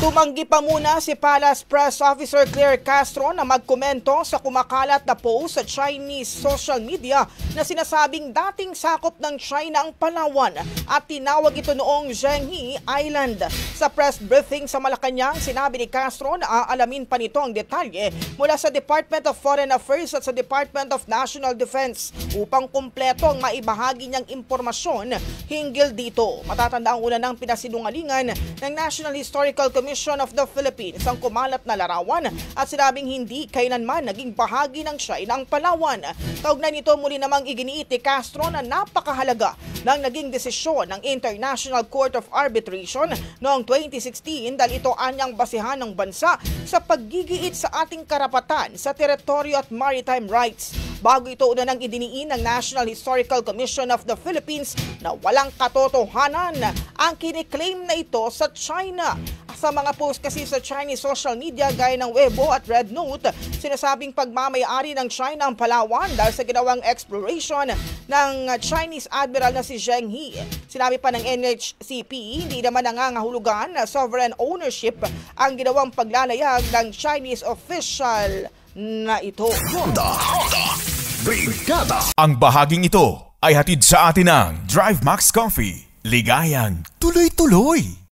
Tumanggi pa muna si Palace Press Officer Claire Castro na magkomento sa kumakalat na post sa Chinese social media na sinasabing dating sakop ng China ang Palawan at tinawag ito noong Zhenghe Island. Sa press briefing sa Malacanang, sinabi ni Castro na aalamin pa nito ang detalye mula sa Department of Foreign Affairs at sa Department of National Defense upang kumpleto ang maibahagi niyang impormasyon hinggil dito. Matatandaan una ng pinasinungalingan ng National Historical Commission of the Philippines ang kumalat na larawan at sinabing hindi kailanman naging bahagi ng China ang Palawan. Kaugnay nito, muli namang iginiit ni Castro na napakahalaga ng naging desisyon ng International Court of Arbitration noong 2016 dahil ito anyang basihan ng bansa sa paggigiit sa ating karapatan sa teritoryo at maritime rights. Bago ito una nang idiniin ng National Historical Commission of the Philippines na walang katotohanan ang kiniklaim na ito sa China. Sa mga post kasi sa Chinese social media gaya ng Weibo at Red Note, sinasabing pagmamayari ng China ang Palawan dahil sa ginawang exploration ng Chinese Admiral na si Zhenghe. Sinabi pa ng NHCP, hindi naman nangangahulugan na sovereign ownership ang ginawang paglalayag ng Chinese official na ito. Ronda Brigada. Ang bahaging ito ay hatid sa atin ng Drive Max Coffee. Ligayang tuloy-tuloy.